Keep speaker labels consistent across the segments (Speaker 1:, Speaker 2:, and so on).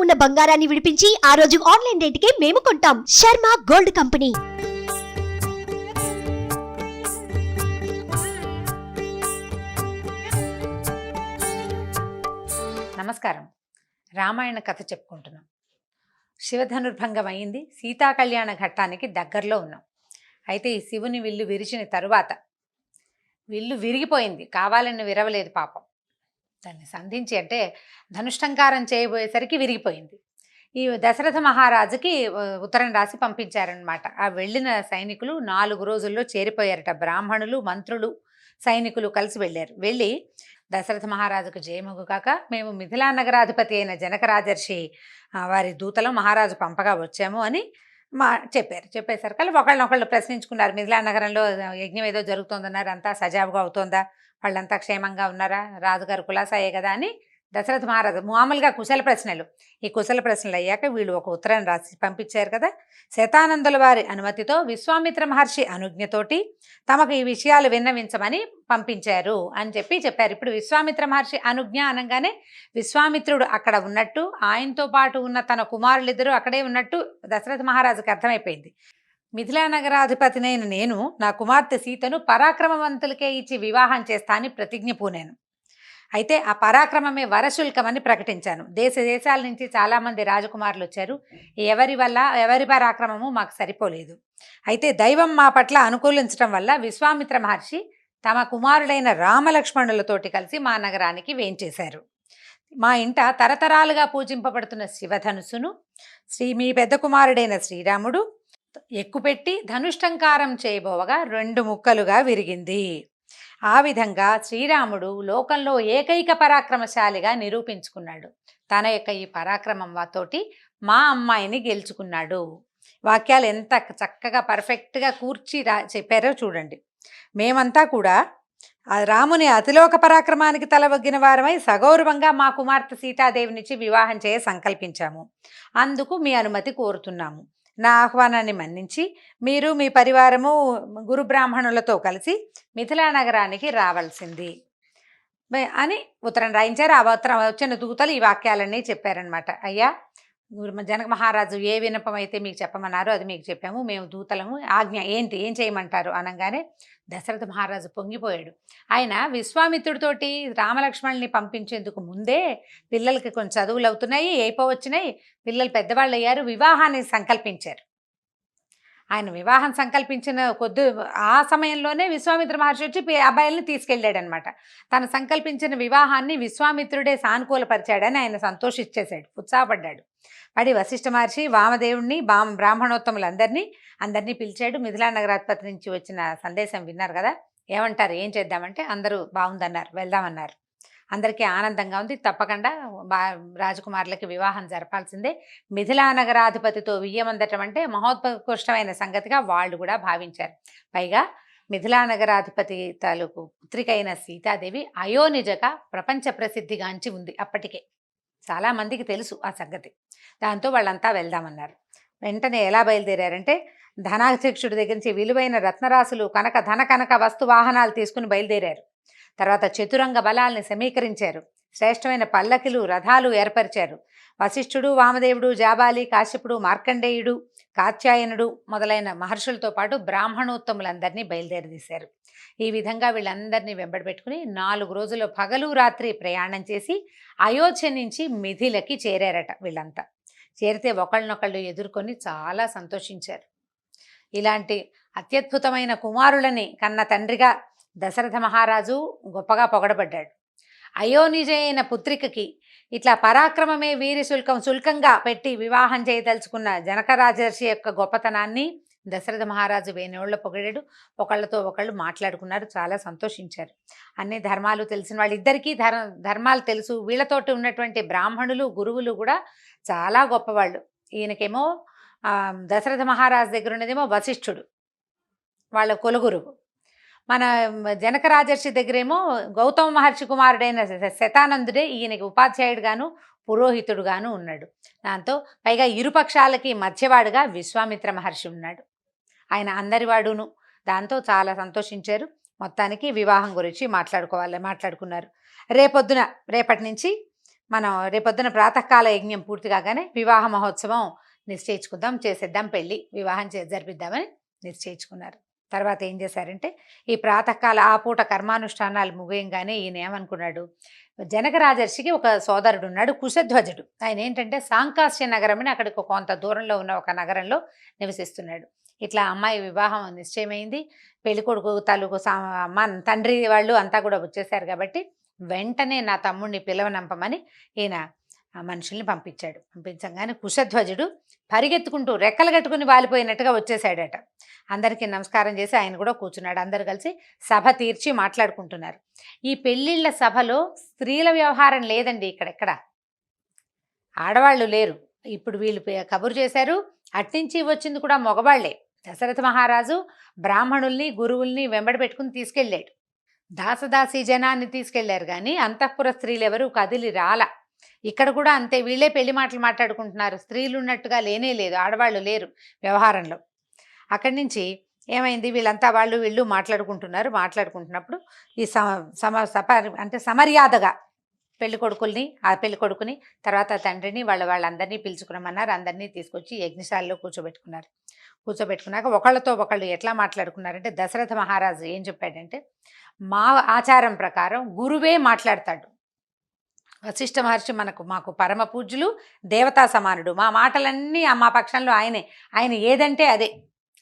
Speaker 1: ఉన్న బంగారాన్ని విడిపించి ఆ రోజు ఆన్లైన్ రేటుకే మేము కొంటాం. Sharma gold company.
Speaker 2: నమస్కారం. రామాయణ కథ చెప్పుకుంటున్నాం. శివధనుర్భంగం అయింది. సీతాకళ్యాణ ఘట్టానికి దగ్గరలో ఉన్నాం. అయితే ఈ శివుని విల్లు విరిచిన తరువాత విల్లు విరిగిపోయింది, కావాలని విరవలేదు పాపం. దాన్ని సంధించి అంటే ధనుష్టంకారం చేయబోయేసరికి విరిగిపోయింది. ఈ దశరథ మహారాజుకి ఉత్తరం రాసి పంపించారనమాట. ఆ వెళ్ళిన సైనికులు 4 రోజుల్లో చేరిపోయారట. బ్రాహ్మణులు, మంత్రులు, సైనికులు కలిసి వెళ్ళారు. వెళ్ళి దశరథ మహారాజుకు జయముగు కాక, మేము మిథిలా నగరాధిపతి అయిన జనక రాజర్షి వారి దూతలు మహారాజు పంపగా వచ్చాము అని చెప్పారు. చెప్పేసరికి ఒకళ్ళనొకళ్ళు ప్రశ్నించుకున్నారు. మిథిలా నగరంలో యజ్ఞం ఏదో జరుగుతోందన్నారు, అంతా సజావుగా అవుతోందా, వాళ్ళంతా క్షేమంగా ఉన్నారా, రాజుగారు కులాసాయే కదా అని దశరథ మహారాజు మామూలుగా కుశల ప్రశ్నలు. ఈ కుశల ప్రశ్నలు అయ్యాక వీళ్ళు ఒక ఉత్తరం రాసి పంపించారు కదా. శతానందుల వారి అనుమతితో విశ్వామిత్ర మహర్షి అనుజ్ఞతోటి తమకు ఈ విషయాలు విన్నవించమని పంపించారు అని చెప్పారు. ఇప్పుడు విశ్వామిత్ర మహర్షి అనుజ్ఞ అనగానే విశ్వామిత్రుడు అక్కడ ఉన్నట్టు, ఆయనతో పాటు ఉన్న తన కుమారులిద్దరూ అక్కడే ఉన్నట్టు దశరథ మహారాజుకి అర్థమైపోయింది. మిథిలా నగరాధిపతినైన నేను నా కుమార్తె సీతను పరాక్రమవంతులకే ఇచ్చి వివాహం చేస్తా అని ప్రతిజ్ఞ పూనాను. అయితే ఆ పరాక్రమమే వరశుల్కమని ప్రకటించాను. దేశాల నుంచి చాలామంది రాజకుమారులు వచ్చారు. ఎవరి పరాక్రమము మాకు సరిపోలేదు. అయితే దైవం మా పట్ల అనుకూలించడం వల్ల విశ్వామిత్ర మహర్షి తమ కుమారుడైన రామలక్ష్మణులతోటి కలిసి మా నగరానికి వేంచేశారు. మా ఇంట తరతరాలుగా పూజింపబడుతున్న శివధనుసును మీ పెద్ద కుమారుడైన శ్రీరాముడు ఎక్కుపెట్టి ధనుష్టంకారం చేయబోవగా 2 ముక్కలుగా విరిగింది. ఆ విధంగా శ్రీరాముడు లోకంలో ఏకైక పరాక్రమశాలిగా నిరూపించుకున్నాడు. తన యొక్క ఈ పరాక్రమం తోటి మా అమ్మాయిని గెలుచుకున్నాడు. వాక్యాలు ఎంత చక్కగా పర్ఫెక్ట్గా కూర్చి చెప్పారో చూడండి. మేమంతా కూడా ఆ రాముని అతిలోక పరాక్రమానికి తలవగ్గిన వారమై సగౌరవంగా మా కుమార్తె సీతాదేవినిచ్చి వివాహం చేయ సంకల్పించాము. అందుకు మీ అనుమతి కోరుతున్నాము. నా ఆహ్వానాన్ని మన్నించి మీరు మీ పరివారము గురు బ్రాహ్మణులతో కలిసి మిథిలా నగరానికి రావాల్సింది అని ఉత్తరం రాయించారు. ఆ ఉత్తరం వచ్చిన దూతలు ఈ వాక్యాలన్నీ చెప్పారనమాట. అయ్యా, జనక మహారాజు ఏ విన్నపం అయితే మీకు చెప్పమన్నారో అది మీకు చెప్పాము, మేము దూతలము, ఆజ్ఞ ఏంటి, ఏం చేయమంటారు అనగానే దశరథ మహారాజు పొంగిపోయాడు. ఆయన విశ్వామిత్రుడితోటి రామలక్ష్మణుల్ని పంపించేందుకు ముందే పిల్లలకి కొంచెం చదువులు అవుతున్నాయి, అయిపోవచ్చినాయి, పిల్లలు పెద్దవాళ్ళు అయ్యారు, వివాహాన్ని సంకల్పించారు. ఆయన వివాహం సంకల్పించిన ఆ సమయంలోనే విశ్వామిత్ర మహర్షి వచ్చి అబ్బాయిల్ని తీసుకెళ్ళాడనమాట. తను సంకల్పించిన వివాహాన్ని విశ్వామిత్రుడే సానుకూలపరిచాడని ఆయన సంతోషించేశాడు, ఉత్సాహపడ్డాడు. పడి వశిష్ఠ మహర్షి వామదేవుడిని బ్రాహ్మణోత్తములందరినీ పిలిచాడు. మిథిలా నగరాధిపతి నుంచి వచ్చిన సందేశం విన్నారు కదా, ఏమంటారు, ఏం చేద్దామంటే అందరూ బాగుందన్నారు, వెళ్దామన్నారు. అందరికీ ఆనందంగా ఉంది. తప్పకుండా రాజకుమారులకి వివాహం జరపాల్సిందే. మిథిలా నగరాధిపతితో వియ్యమందటం అంటే మహోత్కృష్టమైన సంగతిగా వాళ్ళు కూడా భావించారు. పైగా మిథిలా నగరాధిపతి తాలూకు పుత్రికైన సీతాదేవి అయోనిజగా ప్రపంచ ప్రసిద్ధిగాంచి ఉంది. అప్పటికే చాలామందికి తెలుసు ఆ సంగతి. దాంతో వాళ్ళంతా వెళ్దామన్నారు. వెంటనే ఎలా బయలుదేరారంటే ధనాధ్యక్షుడి దగ్గర నుంచి విలువైన రత్నరాశులు, కనక వస్తు వాహనాలు తీసుకుని బయలుదేరారు. తర్వాత చతురంగ బలాల్ని సమీకరించారు. శ్రేష్టమైన పల్లకిలు, రథాలు ఏర్పరిచారు. వశిష్ఠుడు, వామదేవుడు, జాబాలి, కాశ్యపుడు, మార్కండేయుడు, కాత్యాయనుడు మొదలైన మహర్షులతో పాటు బ్రాహ్మణోత్తములందరినీ బయలుదేరదీశారు. ఈ విధంగా వీళ్ళందరినీ వెంబడబెట్టుకుని 4 రోజులు పగలు రాత్రి ప్రయాణం చేసి అయోధ్య నుంచి మిథిలకి చేరారట. వీళ్ళంతా చేరితే ఒకళ్ళనొకళ్ళు ఎదుర్కొని చాలా సంతోషించారు. ఇలాంటి అత్యద్భుతమైన కుమారులని కన్న తండ్రిగా దశరథ మహారాజు గొప్పగా పొగడబడ్డాడు. అయోనిజైన పుత్రికకి ఇట్లా పరాక్రమమే వీరి శుల్కంగా పెట్టి వివాహం చేయదలుచుకున్న జనక రాజర్షి యొక్క గొప్పతనాన్ని దశరథ మహారాజు వేణోళ్ళ పొగిడాడు. ఒకళ్ళతో ఒకళ్ళు మాట్లాడుకున్నారు, చాలా సంతోషించారు. అన్ని ధర్మాలు తెలిసిన వాళ్ళిద్దరికీ ధర్మాలు తెలుసు. వీళ్ళతోటి ఉన్నటువంటి బ్రాహ్మణులు, గురువులు కూడా చాలా గొప్పవాళ్ళు. ఈయనకేమో దశరథ మహారాజు దగ్గర ఉన్నదేమో వశిష్ఠుడు, వాళ్ళ కులగురువు. మన జనక రాజర్షి దగ్గరేమో గౌతమ మహర్షి కుమారుడైన శతానందుడే ఈయనకి ఉపాధ్యాయుడుగాను పురోహితుడుగాను ఉన్నాడు. దాంతో పైగా ఇరుపక్షాలకి మధ్యవాడుగా విశ్వామిత్ర మహర్షి ఉన్నాడు. ఆయన అందరివాడును. దాంతో చాలా సంతోషించారు. మొత్తానికి వివాహం గురించి మాట్లాడుకున్నారు. రేపటి నుంచి మనం రేపొద్దున ప్రాతకాల యజ్ఞం పూర్తి కాగానే వివాహ మహోత్సవం నిశ్చయించుకుందాం, చేసేద్దాం, పెళ్ళి వివాహం జరిపిద్దామని నిశ్చయించుకున్నారు. తర్వాత ఏం చేశారంటే ఈ ప్రాతకాల ఆ పూట కర్మానుష్ఠానాలు ముగియంగానే ఈయన ఏమనుకున్నాడు, జనక రాజర్షికి ఒక సోదరుడు ఉన్నాడు కుశధ్వజుడు. ఆయన ఏంటంటే సాంకాస్య నగరం అని అక్కడికి కొంత దూరంలో ఉన్న ఒక నగరంలో నివసిస్తున్నాడు. ఇట్లా అమ్మాయి వివాహం నిశ్చయమైంది, పెళ్ళికొడుకు తాలూకు మన తండ్రి వాళ్ళు అంతా కూడా వచ్చేసారు కాబట్టి వెంటనే నా తమ్ముడిని పిలవనంపమని ఈయన మనుషుల్ని పంపించాడు. పంపించగానే కుశధ్వజుడు పరిగెత్తుకుంటూ రెక్కలు కట్టుకుని వాలిపోయినట్టుగా వచ్చేసాడట. అందరికీ నమస్కారం చేసి ఆయన కూడా కూర్చున్నాడు. అందరు కలిసి సభ తీర్చి మాట్లాడుకుంటున్నారు. ఈ పెళ్ళిళ్ళ సభలో స్త్రీల వ్యవహారం లేదండి, ఇక్కడెక్కడ ఆడవాళ్ళు లేరు. ఇప్పుడు వీళ్ళు కబురు చేశారు, అట్నుంచి వచ్చింది కూడా మగవాళ్లే. దశరథ మహారాజు బ్రాహ్మణుల్ని గురువుల్ని వెంబడి పెట్టుకుని తీసుకెళ్ళాడు. దాసదాసి జనాన్ని తీసుకెళ్లారు కానీ అంతఃపుర స్త్రీలు ఎవరు కదిలి రాల. ఇక్కడ కూడా అంతే, వీళ్ళే పెళ్లి మాటలు మాట్లాడుకుంటున్నారు. స్త్రీలు ఉన్నట్టుగా లేనే లేదు, ఆడవాళ్ళు లేరు వ్యవహారంలో. అక్కడి నుంచి ఏమైంది, వీళ్ళంతా వాళ్ళు వీళ్ళు మాట్లాడుకుంటున్నారు. మాట్లాడుకుంటున్నప్పుడు ఈ అంటే సమర్యాదగా ఆ పెళ్లి కొడుకుని తర్వాత తండ్రిని వాళ్ళందరినీ పిలుచుకురమ్మన్నారు. అందరినీ తీసుకొచ్చి యజ్ఞశాలలో కూర్చోబెట్టుకున్నాక ఒకళ్ళతో ఒకళ్ళు ఎట్లా మాట్లాడుకున్నారంటే దశరథ మహారాజు ఏం చెప్పాడంటే, మా ఆచారం ప్రకారం గురువే మాట్లాడతాడు. వశిష్ఠ మహర్షి మాకు పరమ పూజ్యులు, దేవతా సమానుడు. మా మాటలన్నీ మా పక్షంలో ఆయన ఏదంటే అదే.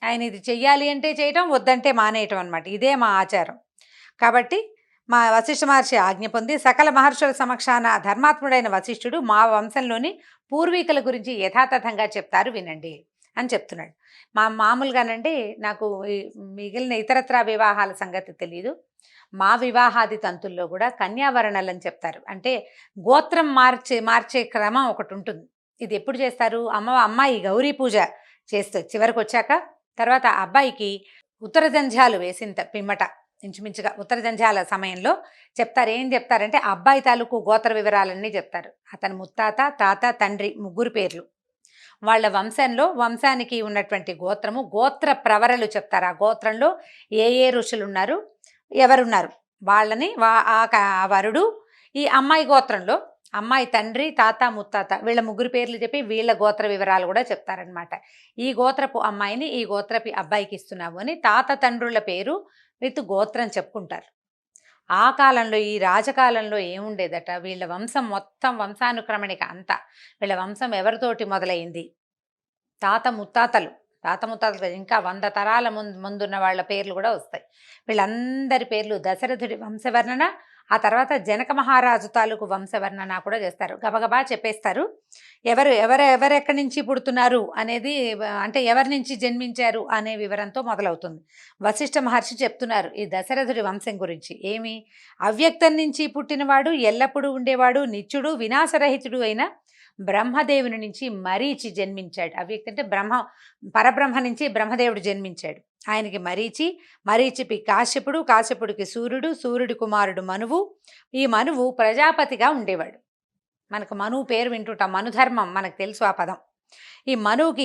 Speaker 2: ఆయన ఇది చెయ్యాలి అంటే చేయటం, వద్దంటే మానేయటం అనమాట. ఇదే మా ఆచారం. కాబట్టి మా వశిష్ఠ మహర్షి ఆజ్ఞ పొంది సకల మహర్షుల సమక్షాన ధర్మాత్ముడైన వశిష్ఠుడు మా వంశంలోని పూర్వీకుల గురించి యథాతథంగా చెప్తారు, వినండి అని చెప్తున్నాడు. మామూలుగానండి నాకు మిగిలిన ఇతరత్రా వివాహాల సంగతి తెలియదు. మా వివాహాది తంతుల్లో కూడా కన్యావరణలు అని చెప్తారు. అంటే గోత్రం మార్చే క్రమం ఒకటి ఉంటుంది. ఇది ఎప్పుడు చేస్తారు, అమ్మాయి గౌరీ పూజ చేస్తూ చివరికి వచ్చాక తర్వాత అబ్బాయికి ఉత్తర జంధ్యాలు వేసిన పిమ్మట ఇంచుమించుగా ఉత్తర జంధ్యాల సమయంలో చెప్తారు. ఏం చెప్తారంటే అబ్బాయి తాలూకు గోత్ర వివరాలన్నీ చెప్తారు. అతని ముత్తాత, తాత, తండ్రి ముగ్గురు పేర్లు, వాళ్ళ వంశానికి ఉన్నటువంటి గోత్రము, గోత్ర ప్రవరలు చెప్తారు. ఆ గోత్రంలో ఏ ఋషులు ఉన్నారు, ఎవరున్నారు వాళ్ళని ఆ వరుడు, ఈ అమ్మాయి గోత్రంలో అమ్మాయి తండ్రి, తాత, ముత్తాత వీళ్ళ ముగ్గురు పేర్లు చెప్పి వీళ్ళ గోత్ర వివరాలు కూడా చెప్తారనమాట. ఈ గోత్రపు అమ్మాయిని ఈ గోత్రపు అబ్బాయికి ఇస్తున్నాము అని తాత తండ్రుల పేరు విత్ గోత్రం చెప్పుకుంటారు. ఆ కాలంలో ఈ రాజకాలంలో ఏముండేదట, వీళ్ళ వంశం మొత్తం వంశానుక్రమణిక అంతా వీళ్ళ వంశం ఎవరితోటి మొదలైంది, తాత ముత్తాతలు ఇంకా 100 తరాల ముందున్న వాళ్ళ పేర్లు కూడా వస్తాయి. వీళ్ళందరి పేర్లు దశరథుడి వంశవర్ణన, ఆ జనక మహారాజు తాలూకు వంశవర్ణన కూడా చేస్తారు. గబగబా చెప్పేస్తారు. ఎవరెక్కడి నుంచి పుడుతున్నారు అనేది, అంటే ఎవరి నుంచి జన్మించారు అనే వివరంతో మొదలవుతుంది. వశిష్ఠ మహర్షి చెప్తున్నారు ఈ దశరథుడి వంశం గురించి. ఏమి, అవ్యక్తం నుంచి పుట్టినవాడు, ఎల్లప్పుడూ ఉండేవాడు, నిత్యుడు, వినాశరహితుడు అయిన బ్రహ్మదేవుని నుంచి మరీచి జన్మించాడు. అవ్యక్తి అంటే పరబ్రహ్మ నుంచి బ్రహ్మదేవుడు జన్మించాడు. ఆయనకి మరీచిపి కాశ్యపుడు, కాశ్యపుడికి సూర్యుడు, సూర్యుడి కుమారుడు మనువు. ఈ మనువు ప్రజాపతిగా ఉండేవాడు. మనకు మనువు పేరు వింటుంటాం, మనుధర్మం మనకు తెలుసు ఆ పదం. ఈ మనువుకి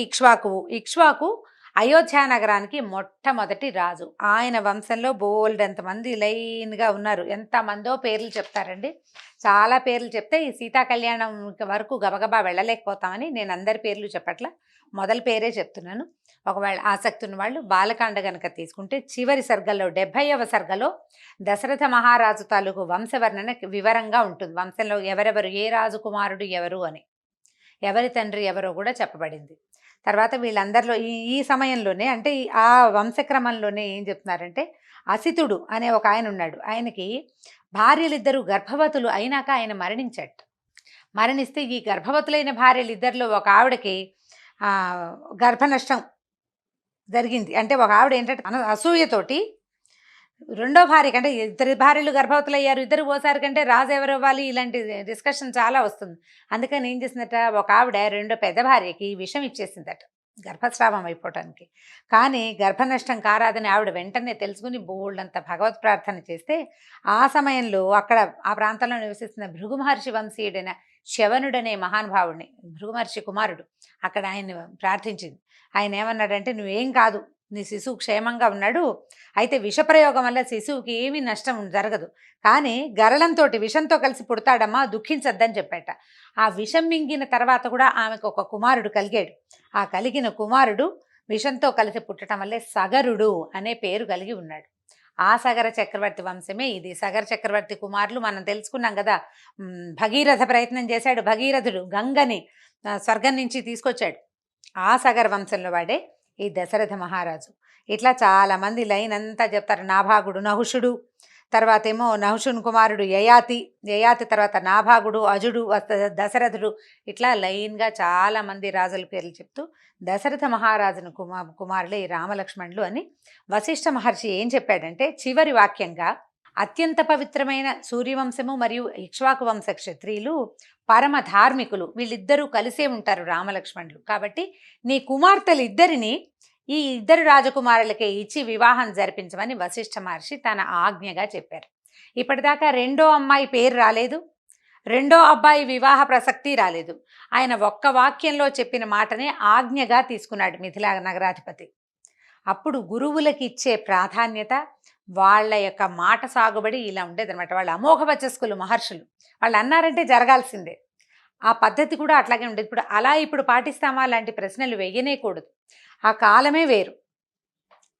Speaker 2: ఇక్ష్వాకు అయోధ్య నగరానికి మొట్టమొదటి రాజు. ఆయన వంశంలో బోల్డ్ ఎంతమంది లైన్గా ఉన్నారు. ఎంతమందో పేర్లు చెప్తారండి. చాలా పేర్లు చెప్తే ఈ సీతా కళ్యాణం వరకు గబగబా వెళ్ళలేకపోతామని నేను అందరి పేర్లు చెప్పట్లా, మొదటి పేరే చెప్తున్నాను. ఒకవేళ ఆసక్తి ఉన్న వాళ్ళు బాలకాండ గనక తీసుకుంటే చివరి సర్గలో 70వ సర్గలో దశరథ మహారాజు తాలూకు వంశవర్ణన వివరంగా ఉంటుంది. వంశంలో ఎవరెవరు, ఏ రాజకుమారుడు ఎవరు అని, ఎవరి తండ్రి ఎవరో కూడా చెప్పబడింది. తర్వాత వీళ్ళందరిలో ఈ సమయంలోనే, అంటే ఆ వంశక్రమంలోనే ఏం చెప్తున్నారంటే, అసితుడు అనే ఒక ఆయన ఉన్నాడు. ఆయనకి భార్యలిద్దరూ గర్భవతులు అయినాక ఆయన మరణిస్తే ఈ గర్భవతులైన భార్యలిద్దరిలో ఒక ఆవిడకి గర్భనష్టం జరిగింది. అంటే ఒక ఆవిడ ఏంటంటే అసూయతోటి రెండో భార్య కంటే, ఇద్దరు భార్యలు గర్భవతులు అయ్యారు, ఇద్దరు ఓసారి కంటే రాజు ఎవరు ఇవ్వాలి, ఇలాంటి డిస్కషన్ చాలా వస్తుంది. అందుకని ఏం చేసిందట, ఒక ఆవిడ రెండో పెద్ద భార్యకి విషం ఇచ్చేసిందట గర్భస్రావం అయిపోవటానికి. కానీ గర్భనష్టం కారాదని ఆవిడ వెంటనే తెలుసుకుని బోల్డంత భగవత్ ప్రార్థన చేస్తే ఆ సమయంలో అక్కడ ఆ ప్రాంతంలో నివసిస్తున్న భృగు మహర్షి వంశీయుడైన శవనుడనే మహానుభావుడిని, భృగు మహర్షి కుమారుడు, అక్కడ ఆయన్ని ప్రార్థించింది. ఆయన ఏమన్నాడంటే, నువ్వేం కాదు, నీ శిశువు క్షేమంగా ఉన్నాడు. అయితే విషప్రయోగం వల్ల శిశువుకి ఏమీ నష్టం జరగదు. కానీ గరళంతో విషంతో కలిసి పుడతాడమ్మా, దుఃఖించద్దని చెప్పాట. ఆ విషం మింగిన తర్వాత కూడా ఆమెకు ఒక కుమారుడు కలిగాడు. ఆ కలిగిన కుమారుడు విషంతో కలిసి పుట్టడం వల్లే సగరుడు అనే పేరు కలిగి ఉన్నాడు. ఆ సగర చక్రవర్తి వంశమే ఇది. సగర చక్రవర్తి కుమారులు మనం తెలుసుకున్నాం కదా. భగీరథ ప్రయత్నం చేశాడు. భగీరథుడు గంగని స్వర్గం నుంచి తీసుకొచ్చాడు. ఆ సగర వంశంలో వాడే ఈ దశరథ మహారాజు. ఇట్లా చాలామంది లైన్ అంతా చెప్తారు. నాభాగుడు, నహుషుడు, తర్వాత ఏమో నహుషుని కుమారుడు యయాతి, యయాతి తర్వాత నాభాగుడు, అజుడు, దశరథుడు, ఇట్లా లైన్గా చాలామంది రాజుల పేర్లు చెప్తూ దశరథ మహారాజును కుమారులే ఈ రామలక్ష్మణులు అని వశిష్ఠ మహర్షి ఏం చెప్పాడంటే చివరి వాక్యంగా, అత్యంత పవిత్రమైన సూర్యవంశము మరియు ఇక్ష్వాకు వంశ క్షత్రియులు పరమ ధార్మికులు, వీళ్ళిద్దరూ కలిసే ఉంటారు రామలక్ష్మణులు. కాబట్టి నీ కుమార్తెలు ఇద్దరిని ఈ ఇద్దరు రాజకుమారులకే ఇచ్చి వివాహం జరిపించమని వశిష్ఠ మహర్షి తన ఆజ్ఞగా చెప్పారు. ఇప్పటిదాకా రెండో అమ్మాయి పేరు రాలేదు, రెండో అబ్బాయి వివాహ ప్రసక్తి రాలేదు. ఆయన ఒక్క వాక్యంలో చెప్పిన మాటనే ఆజ్ఞగా తీసుకున్నాడు మిథిలా నగరాధిపతి. అప్పుడు గురువులకి ఇచ్చే ప్రాధాన్యత, వాళ్ళ యొక్క మాట సాగుబడి ఇలా ఉండేదన్నమాట. వాళ్ళు అమోఘ వచస్కులు మహర్షులు. వాళ్ళు అన్నారంటే జరగాల్సిందే. ఆ పద్ధతి కూడా అట్లాగే ఉండేది. ఇప్పుడు పాటిస్తామా లాంటి ప్రశ్నలు వేయనేకూడదు. ఆ కాలమే వేరు,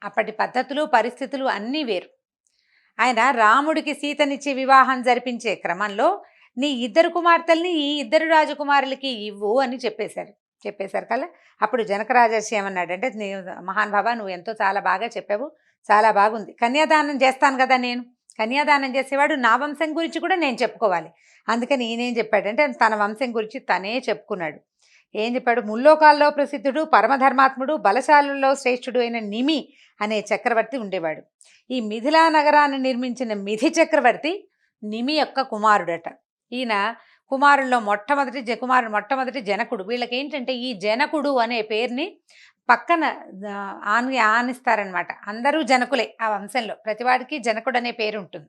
Speaker 2: అప్పటి పద్ధతులు పరిస్థితులు అన్నీ వేరు. ఆయన రాముడికి సీతనిచ్చి వివాహం జరిపించే క్రమంలో నీ ఇద్దరు కుమార్తెల్ని ఈ ఇద్దరు రాజకుమారులకి ఇవ్వు అని చెప్పేశారు కదా. అప్పుడు జనక రాజర్షి ఏమన్నాడంటే, మహానుభావ, నువ్వు ఎంతో చాలా బాగా చెప్పావు, చాలా బాగుంది. కన్యాదానం చేస్తాను కదా నేను. కన్యాదానం చేసేవాడు నా వంశం గురించి కూడా నేను చెప్పుకోవాలి. అందుకని ఈయనేం చెప్పాడంటే తన వంశం గురించి తనే చెప్పుకున్నాడు. ఏం చెప్పాడు? ముల్లోకాల్లో ప్రసిద్ధుడు, పరమధర్మాత్ముడు, బలశాలుల్లో శ్రేష్ఠుడు అయిన నిమి అనే చక్రవర్తి ఉండేవాడు. ఈ మిథిలా నగరాన్ని నిర్మించిన మిథి చక్రవర్తి నిమి యొక్క కుమారుడట. ఈయన కుమారుల్లో మొట్టమొదటి జనకుడు. వీళ్ళకి ఏంటంటే ఈ జనకుడు అనే పేరుని పక్కన ఆనిస్తారనమాట. అందరూ జనకులే ఆ వంశంలో, ప్రతివాడికి జనకుడు అనే పేరు ఉంటుంది.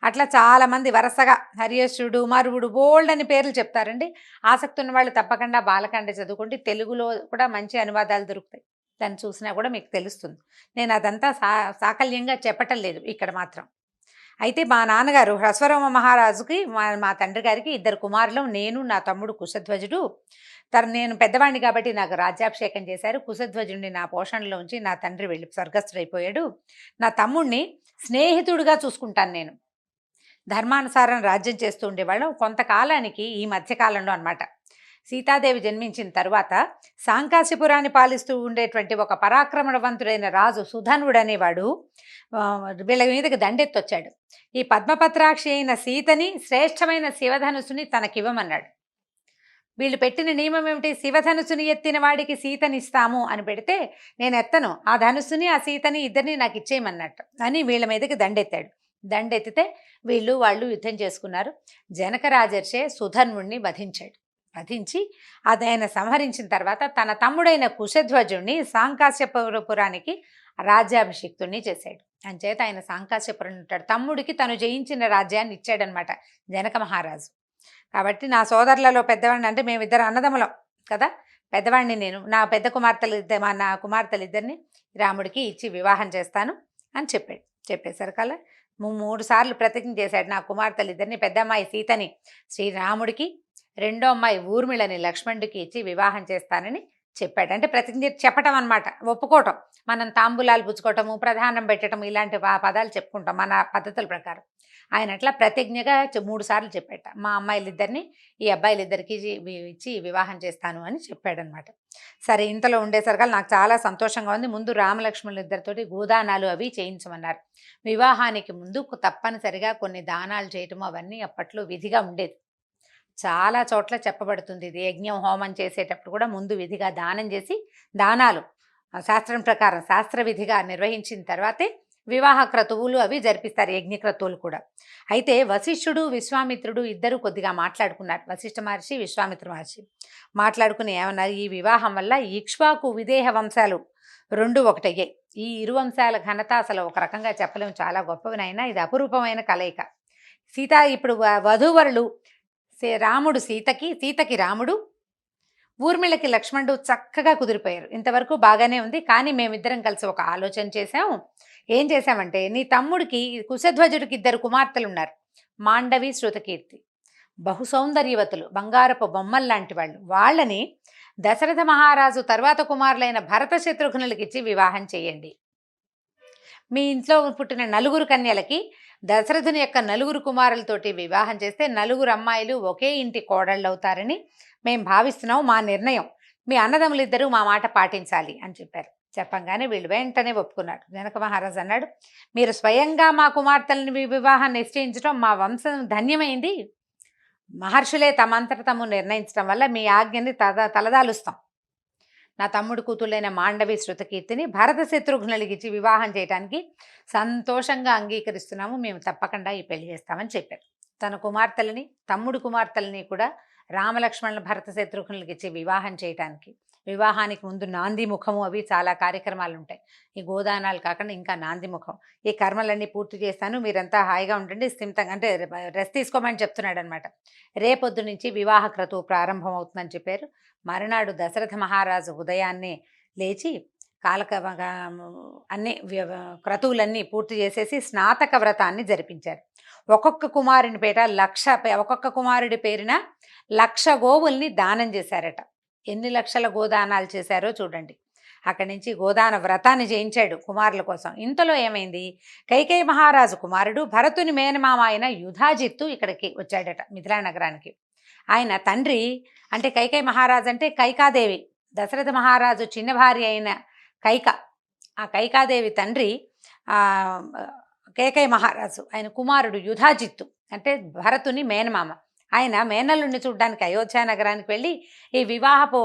Speaker 2: అట్లా చాలామంది వరుసగా హరియశ్వరుడు, మరువుడు, బోల్డ్ అని పేర్లు చెప్తారండి. ఆసక్తి ఉన్న వాళ్ళు తప్పకుండా బాలకాండ చదువుకుంటే తెలుగులో కూడా మంచి అనువాదాలు దొరుకుతాయి. దాన్ని చూసినా కూడా మీకు తెలుస్తుంది. నేను అదంతా సాకల్యంగా చెప్పటం లేదు ఇక్కడ మాత్రం. అయితే మా నాన్నగారు హ్రస్వరోమ మహారాజుకి, మా తండ్రి గారికి ఇద్దరు కుమారులు, నేను, నా తమ్ముడు కుశధ్వజుడు. నేను పెద్దవాడిని కాబట్టి నాకు రాజ్యాభిషేకం చేశారు. కుశధ్వజుడిని నా పోషణలో ఉంచి నా తండ్రి వెళ్ళి స్వర్గస్థుడైపోయాడు. నా తమ్ముడిని స్నేహితుడిగా చూసుకుంటాను నేను. ధర్మానుసారం రాజ్యం చేస్తూ ఉండేవాళ్ళం. కొంతకాలానికి ఈ మధ్యకాలంలో అనమాట, సీతాదేవి జన్మించిన తరువాత సాంకాశిపురాన్ని పాలిస్తూ ఉండేటువంటి ఒక పరాక్రమవంతుడైన రాజు సుధనుడు అనేవాడు వీళ్ళ మీదకి దండెత్తొచ్చాడు. ఈ పద్మపత్రాక్షి అయిన సీతని, శ్రేష్టమైన శివధనుసుని తనకివ్వమన్నాడు. వీళ్ళు పెట్టిన నియమం ఏమిటి? శివధనుసుని ఎత్తిన వాడికి సీతనిస్తాము అని పెడితే, నేను ఎత్తను, ఆ ధనుసుని ఆ సీతని ఇద్దరిని నాకు ఇచ్చేయమన్నట్టు అని వీళ్ళ మీదకి దండెత్తాడు. దండెత్తితే వాళ్ళు యుద్ధం చేసుకున్నారు. జనక రాజర్షే సుధన్వుణ్ణి వధించి ఆయన సంహరించిన తర్వాత తన తమ్ముడైన కుశధ్వజుణ్ణి సాంకాశ్యపురానికి రాజ్యాభిషిక్తుణ్ణి చేశాడు. అంచేత ఆయన సాంకాశ్యపురం ఉంటాడు. తమ్ముడికి తను జయించిన రాజ్యాన్ని ఇచ్చాడనమాట జనక మహారాజు. కాబట్టి నా సోదరులలో పెద్దవాడిని, అంటే మేమిద్దరు అన్నదమ్ములం కదా, పెద్దవాడిని నేను. నా పెద్ద నా కుమార్తెలిద్దరిని రాముడికి ఇచ్చి వివాహం చేస్తాను అని చెప్పేశారు కదా. 3 సార్లు ప్రతిజ్ఞ చేశాడు. నా కుమార్తెలిద్దరిని, పెద్ద అమ్మాయి సీతని శ్రీరాముడికి, రెండో అమ్మాయి ఊర్మిళని లక్ష్మణుడికి ఇచ్చి వివాహం చేస్తానని చెప్పాడు. అంటే ప్రతిజ్ఞ చెప్పటం అనమాట, ఒప్పుకోవటం. మనం తాంబూలాలు పుచ్చుకోవటము, ప్రధానం పెట్టడం, ఇలాంటి పదాలు చెప్పుకుంటాం మన పద్ధతుల ప్రకారం. ఆయన అట్లా ప్రతిజ్ఞగా 3 సార్లు చెప్పాట. మా అమ్మాయిలిద్దరిని ఈ అబ్బాయిలిద్దరికి ఇచ్చి వివాహం చేస్తాను అని చెప్పాడనమాట. సరే, ఇంతలో ఉండేసరికి నాకు చాలా సంతోషంగా ఉంది. ముందు రామలక్ష్మణులు ఇద్దరితోటి గోదానాలు అవి చేయించమన్నారు. వివాహానికి ముందు తప్పనిసరిగా కొన్ని దానాలు చేయటము అవన్నీ అప్పట్లో విధిగా ఉండేది. చాలా చోట్ల చెప్పబడుతుంది ఇది. యజ్ఞం హోమం చేసేటప్పుడు కూడా ముందు విధిగా దానం చేసి, దానాలు శాస్త్రం ప్రకారం శాస్త్ర విధిగా నిర్వహించిన తర్వాతే వివాహ క్రతువులు అవి జరిపిస్తారు, యజ్ఞ క్రతువులు కూడా. అయితే వశిష్ఠుడు, విశ్వామిత్రుడు ఇద్దరు కొద్దిగా మాట్లాడుకున్నారు. వశిష్ఠ మహర్షి, విశ్వామిత్ర మహర్షి మాట్లాడుకుని ఏమన్నారు? ఈ వివాహం వల్ల ఇక్ష్వాకు విదేహ వంశాలు 2 ఒకటయ్యాయి. ఈ ఇరు వంశాల ఘనత అసలు ఒక రకంగా చెప్పలేము, చాలా గొప్పవినైనా ఇది అపురూపమైన కలయిక. ఇప్పుడు వధూవరులు రాముడు సీతకి రాముడు, ఊర్మిళకి లక్ష్మణుడు చక్కగా కుదిరిపోయారు. ఇంతవరకు బాగానే ఉంది. కానీ మేమిద్దరం కలిసి ఒక ఆలోచన చేశాం. ఏం చేశామంటే, నీ తమ్ముడికి కుశధ్వజుడికి 2 కుమార్తెలున్నారు. మాండవి, శృతకీర్తి. బహు సౌందర్యవతులు, బంగారపు బొమ్మల్లాంటి వాళ్ళు. వాళ్ళని దశరథ మహారాజు తర్వాత కుమారులైన భరత శత్రుఘ్నులకిచ్చి వివాహం చేయండి. మీ ఇంట్లో పుట్టిన 4 కన్యలకి దశరథుని యొక్క 4 కుమారులతోటి వివాహం చేస్తే 4 అమ్మాయిలు ఒకే ఇంటి కోడళ్ళవుతారని మేము భావిస్తున్నాం. మా నిర్ణయం. మీ అన్నదమ్ములిద్దరూ మా మాట పాటించాలి అని చెప్పారు. చెప్పంగానే వీళ్ళు వెంటనే ఒప్పుకున్నారు. జనక మహారాజు అన్నాడు, మీరు స్వయంగా మా కుమార్తెలని వివాహం నిశ్చయించడం మా వంశం ధన్యమైంది. మహర్షులే తమంతట తాము నిర్ణయించడం వల్ల మీ ఆజ్ఞని తలదాలుస్తాం. నా తమ్ముడు కూతుళ్ళైన మాండవి, శృతకీర్తిని భరత శత్రుఘ్నులకిచ్చి వివాహం చేయడానికి సంతోషంగా అంగీకరిస్తున్నాము. మేము తప్పకుండా ఈ పెళ్లి చేస్తామని చెప్పారు. తన కుమార్తెలని, తమ్ముడు కుమార్తెలని కూడా రామలక్ష్మణుల భరత శత్రుఘ్నులకిచ్చి వివాహం చేయటానికి, వివాహానికి ముందు నాంది ముఖము అవి చాలా కార్యక్రమాలు ఉంటాయి. ఈ గోదానాలు కాకుండా ఇంకా నాంది ముఖం, ఈ కర్మలన్నీ పూర్తి చేస్తాను, మీరంతా హాయిగా ఉండండి, స్థిమితంగా అంటే రెస్ట్ తీసుకోమని చెప్తున్నాడు అనమాట. రేపొద్దు నుంచి వివాహ క్రతువు ప్రారంభం అవుతుందని చెప్పారు. మరునాడు దశరథ మహారాజు ఉదయాన్నే లేచి అన్ని క్రతువులన్నీ పూర్తి చేసేసి స్నాతక వ్రతాన్ని జరిపించారు. ఒక్కొక్క కుమారుడి పేరున 1,00,000 గోవుల్ని దానం చేశారట. ఎన్ని లక్షల గోదానాలు చేశారో చూడండి. అక్కడి నుంచి గోదాన వ్రతాన్ని చేయించాడు కుమారుల కోసం. ఇంతలో ఏమైంది, కైకేయి మహారాజు కుమారుడు భరతుని మేనమామ అయిన యుధాజిత్తు ఇక్కడికి వచ్చాడట, మిథిలా నగరానికి. ఆయన తండ్రి అంటే కైకేయి మహారాజు అంటే కైకాదేవి, దశరథ మహారాజు చిన్న భార్య అయిన కైక. ఆ కైకాదేవి తండ్రి కైకేయి మహారాజు, ఆయన కుమారుడు యుధాజిత్తు అంటే భరతుని మేనమామ. ఆయన మేనల్లుని చూడ్డానికి అయోధ్య నగరానికి వెళ్ళి ఈ వివాహపు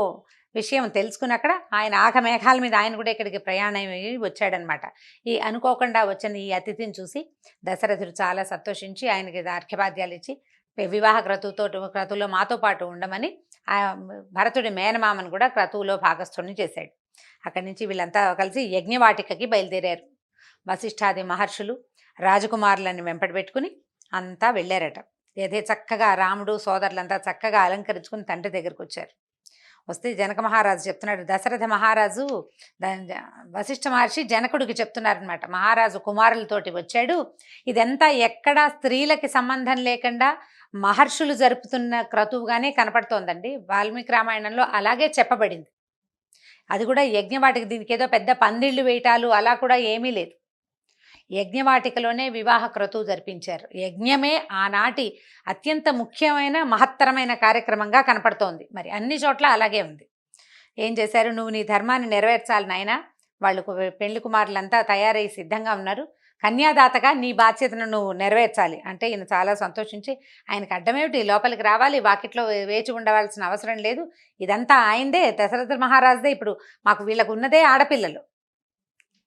Speaker 2: విషయం తెలుసుకుని అక్కడ ఆయన ఆగమేఘాల మీద ఆయన కూడా ఇక్కడికి ప్రయాణం వచ్చాడనమాట. ఈ అనుకోకుండా వచ్చిన ఈ అతిథిని చూసి దశరథుడు చాలా సంతోషించి ఆయనకి అర్ఘ్యపాద్యాలు ఇచ్చి వివాహ క్రతువులో మాతో పాటు ఉండమని ఆ భరతుడి మేనమామను కూడా క్రతువులో భాగస్థుడిని చేశాడు. అక్కడి నుంచి వీళ్ళంతా కలిసి యజ్ఞవాటికకి బయలుదేరారు. వశిష్ఠాది మహర్షులు రాజకుమారులను వెంపటి పెట్టుకుని అంతా వెళ్ళారట. ఏదే చక్కగా రాముడు సోదరులంతా చక్కగా అలంకరించుకుని తండ్రి దగ్గరికి వచ్చారు. వస్తే జనక మహారాజు చెప్తున్నాడు, దశరథ మహారాజు వశిష్ఠ మహర్షి జనకుడికి చెప్తున్నారనమాట, మహారాజు కుమారులతోటి వచ్చాడు. ఇదంతా ఎక్కడా స్త్రీలకి సంబంధం లేకుండా మహర్షులు జరుపుతున్న క్రతువుగానే కనపడుతోందండి. వాల్మీకి రామాయణంలో అలాగే చెప్పబడింది. అది కూడా యజ్ఞవాటిక, దీనికి ఏదో పెద్ద పందిళ్ళు వేయటాలు అలా కూడా ఏమీ లేదు. యజ్ఞవాటికలోనే వివాహ క్రతువు జరిపించారు. యజ్ఞమే ఆనాటి అత్యంత ముఖ్యమైన మహత్తరమైన కార్యక్రమంగా కనపడుతోంది. మరి అన్ని చోట్ల అలాగే ఉంది. ఏం చేశారు, నువ్వు నీ ధర్మాన్ని నెరవేర్చాలి నాయన. వాళ్ళు పెళ్లి కుమారులంతా తయారై సిద్ధంగా ఉన్నారు. కన్యాదాతగా నీ బాధ్యతను నువ్వు నెరవేర్చాలి అంటే ఈయన చాలా సంతోషించి, ఆయనకు అడ్డమేమిటి, లోపలికి రావాలి, వాకిట్లో వేచి ఉండవలసిన అవసరం లేదు, ఇదంతా ఆయనదే, దశరథ మహారాజుదే, ఇప్పుడు మాకు వీళ్ళకు ఉన్నదే ఆడపిల్లలు,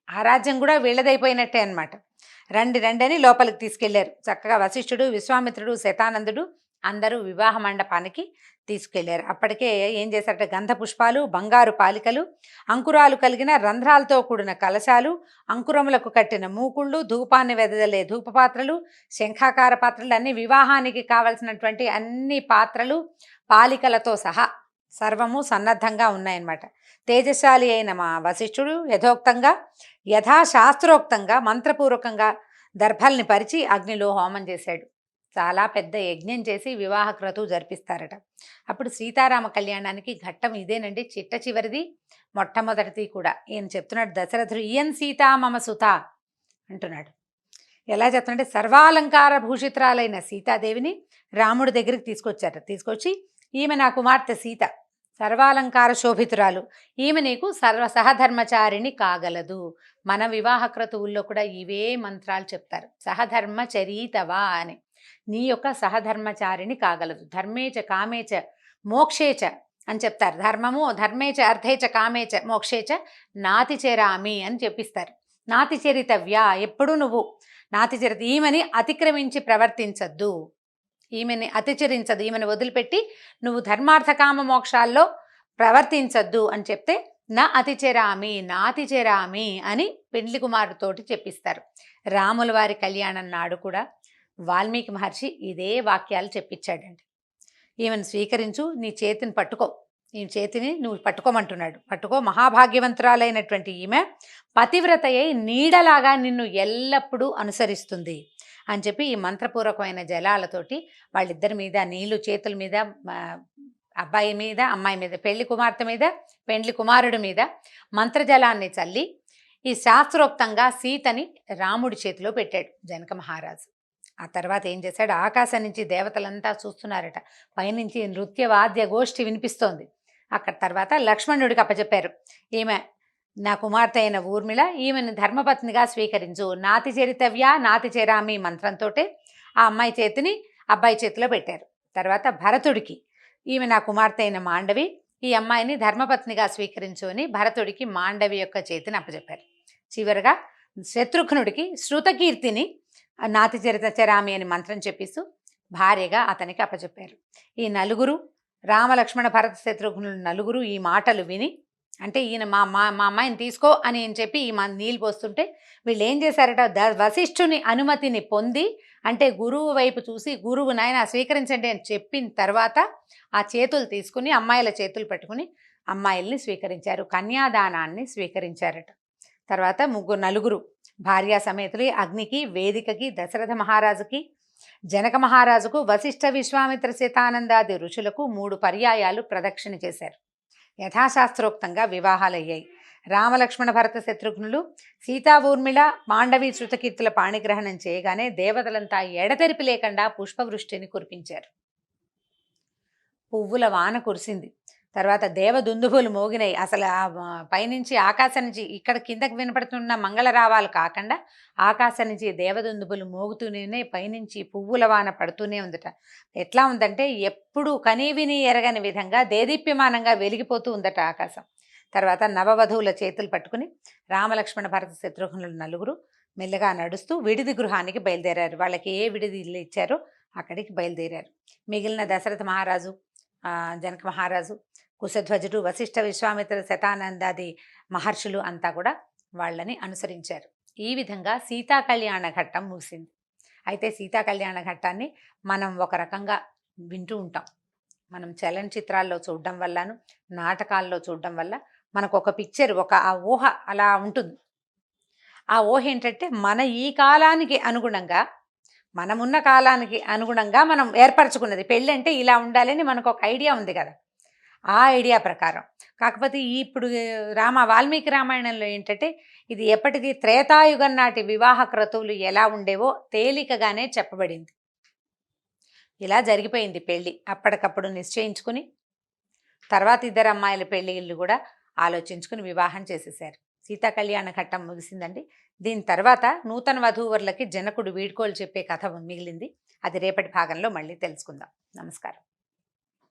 Speaker 2: ఆ రాజ్యం కూడా వీళ్ళదైపోయినట్టే అనమాట. రండి రండి అని లోపలికి తీసుకెళ్లారు. చక్కగా వశిష్ఠుడు, విశ్వామిత్రుడు, శతానందుడు అందరూ వివాహ మండపానికి తీసుకెళ్లారు. అప్పటికే ఏం చేశారంటే గంధ పుష్పాలు, బంగారు పాలికలు, అంకురాలు కలిగిన రంధ్రాలతో కూడిన కలశాలు, అంకురములకు కట్టిన మూకుళ్ళు, ధూపాన్ని వెదజల్లే ధూపపాత్రలు, శంఖాకార పాత్రలు, అన్ని వివాహానికి కావలసినటువంటి అన్ని పాత్రలు పాలికలతో సహా సర్వము సన్నద్ధంగా ఉన్నాయన్నమాట. తేజశాలి అయిన మా వశిష్ఠుడు యథాశాస్త్రోక్తంగా మంత్రపూర్వకంగా దర్భల్ని పరిచి అగ్నిలో హోమం చేశాడు. చాలా పెద్ద యజ్ఞం చేసి వివాహ క్రతువు జరిపిస్తారట. అప్పుడు సీతారామ కళ్యాణానికి ఘట్టం ఇదేనండి, చిట్ట చివరిది, మొట్టమొదటిది కూడా. ఈయన చెప్తున్నాడు దశరథుడు, ఇయన్ సీతా మమ సుత అంటున్నాడు. ఎలా చెప్తున్నాడంటే, సర్వాలంకార భూషిత్రాలైన సీతాదేవిని రాముడి దగ్గరికి తీసుకొచ్చి ఈమె నా కుమార్తె సీత, సర్వాలంకార శోభితురాలు, ఈమె నీకు సహధర్మచారిణి కాగలదు. మన వివాహ క్రతువుల్లో కూడా ఇవే మంత్రాలు చెప్తారు, సహధర్మచరీతవా అని. నీ యొక్క సహధర్మచారిణి కాగలదు. ధర్మేచ కామేచ మోక్షేచ అని చెప్తారు. ధర్మేచ అర్థేచ కామేచ మోక్షేచ నాతిచరామి అని చెప్పిస్తారు. నాతిచరితవ్యా, ఎప్పుడు నువ్వు నాతిచరిత, ఈమెని అతిక్రమించి ప్రవర్తించద్దు, ఈమెని అతిచరించదు, ఈమెను వదిలిపెట్టి నువ్వు ధర్మార్థ కామ మోక్షాల్లో ప్రవర్తించద్దు అని చెప్తే నాతిచెరామి అని పెండ్లి కుమారుతోటి చెప్పిస్తారు. రాముల వారి కళ్యాణం నాడు కూడా వాల్మీకి మహర్షి ఇదే వాక్యాలు చెప్పించాడండి. ఈమెను స్వీకరించు, నీ చేతిని పట్టుకో, ఈ చేతిని నువ్వు పట్టుకోమంటున్నాడు. పట్టుకో, మహాభాగ్యవంతురాలైనటువంటి ఈమె పతివ్రతయై నీడలాగా నిన్ను ఎల్లప్పుడూ అనుసరిస్తుంది అని చెప్పి ఈ మంత్రపూర్వకమైన జలాలతోటి వాళ్ళిద్దరి మీద నీళ్లు, చేతుల మీద, అబ్బాయి మీద, అమ్మాయి మీద, పెళ్లి కుమార్తె మీద, పెండ్లి కుమారుడి మీద మంత్రజలాన్ని చల్లి ఈ శాస్త్రోక్తంగా సీతని రాముడి చేతిలో పెట్టాడు జనక మహారాజు. ఆ తర్వాత ఏం చేశాడు, ఆకాశం నుంచి దేవతలంతా చూస్తున్నారట, పైనుంచి నృత్య వాద్య గోష్ఠి వినిపిస్తోంది. అక్కడ తర్వాత లక్ష్మణుడికి అప్పచెప్పారు, ఈమె నా కుమార్తె అయిన ఊర్మిళ, ఈమెను ధర్మపత్నిగా స్వీకరించు, నాతి చరితవ్య నాతి చేరామి మంత్రంతో ఆ అమ్మాయి చేతిని అబ్బాయి చేతిలో పెట్టారు. తర్వాత భరతుడికి, ఈమె నా కుమార్తె అయిన మాండవి, ఈ అమ్మాయిని ధర్మపత్నిగా స్వీకరించు అని భరతుడికి మాండవి యొక్క చేతిని అప్పచెప్పారు. చివరిగా శత్రుఘ్నుడికి శృతకీర్తిని నాతి చరిత చరామి అని మంత్రం చెప్పిస్తూ భార్యగా అతనికి అప్పచెప్పారు. ఈ నలుగురు, రామలక్ష్మణ భరత శత్రుఘ్నులు నలుగురు ఈ మాటలు విని, అంటే ఈయన మా మా మా అమ్మాయిని తీసుకో అని చెప్పి ఈ నీళ్ళు పోస్తుంటే వీళ్ళు ఏం చేశారట, వశిష్ఠుని అనుమతిని పొంది, అంటే గురువు వైపు చూసి, గురువు నాయన స్వీకరించండి అని చెప్పిన తర్వాత ఆ చేతులు తీసుకుని అమ్మాయిల చేతులు పెట్టుకుని అమ్మాయిల్ని స్వీకరించారు, కన్యాదానాన్ని స్వీకరించారట. తర్వాత నలుగురు భార్యా సమేతులు అగ్నికి, వేదికకి, దశరథ మహారాజుకి, జనక మహారాజుకు, వశిష్ఠ విశ్వామిత్ర శతానందాది ఋషులకు 3 పర్యాయాలు ప్రదక్షిణ చేశారు. యథాశాస్త్రోక్తంగా వివాహాలయ్యాయి. రామలక్ష్మణ భరత శత్రుఘ్నులు సీతా ఊర్మిళ మాండవి శృతకీర్తుల పాణిగ్రహణం చేయగానే దేవతలంతా ఎడతెరిపి లేకుండా పుష్పవృష్టిని కురిపించారు. పువ్వుల వాన కురిసింది. తర్వాత దేవదుందుభులు మోగినాయి. అసలు ఆ పైనుంచి ఆకాశం నుంచి ఇక్కడ కిందకి వినపడుతున్న మంగళరావాలు కాకుండా ఆకాశం నుంచి దేవదుందుభులు మోగుతూనే పైనుంచి పువ్వుల వాన పడుతూనే ఉందట. ఎట్లా ఉందంటే ఎప్పుడు కనీవిని ఎరగని విధంగా దేదీప్యమానంగా వెలిగిపోతూ ఉందట ఆకాశం. తర్వాత నవవధువుల చేతులు పట్టుకుని రామలక్ష్మణ భరత శత్రుఘ్నులు నలుగురు మెల్లగా నడుస్తూ విడిది గృహానికి బయలుదేరారు. వాళ్ళకి ఏ విడిది ఇల్లు ఇచ్చారో అక్కడికి బయలుదేరారు. మిగిలిన దశరథ మహారాజు, జనక మహారాజు, కుశధ్వజుడు, వశిష్ఠ విశ్వామిత్ర శతానందాది మహర్షులు అంతా కూడా వాళ్ళని అనుసరించారు. ఈ విధంగా సీతా కళ్యాణ ఘట్టం ముగిసింది. అయితే సీతా కళ్యాణ ఘట్టాన్ని మనం ఒక రకంగా వింటూ ఉంటాం. మనం చలనచిత్రాల్లో చూడడం వల్లను, నాటకాల్లో చూడడం వల్ల మనకు ఒక పిక్చర్, ఆ ఊహ అలా ఉంటుంది. ఆ ఊహ ఏంటంటే మన ఈ కాలానికి అనుగుణంగా, మనమున్న కాలానికి అనుగుణంగా మనం ఏర్పరచుకున్నది. పెళ్ళి అంటే ఇలా ఉండాలని మనకు ఒక ఐడియా ఉంది కదా, ఆ ఐడియా ప్రకారం. కాకపోతే ఇప్పుడు వాల్మీకి రామాయణంలో ఏంటంటే ఇది ఎప్పటిది త్రేతాయుగం నాటి వివాహ క్రతువులు ఎలా ఉండేవో తేలికగానే చెప్పబడింది. ఇలా జరిగిపోయింది పెళ్ళి. అప్పటికప్పుడు నిశ్చయించుకుని తర్వాత ఇద్దరు అమ్మాయిల పెళ్ళిళ్ళు కూడా ఆలోచించుకుని వివాహం చేసేసారు. సీతా కళ్యాణ ఘట్టం ముగిసిందండి. దీని తర్వాత నూతన వధూవరులకి జనకుడు వీడ్కోలు చెప్పే కథ మిగిలింది. అది రేపటి భాగంలో మళ్ళీ తెలుసుకుందాం. నమస్కారం.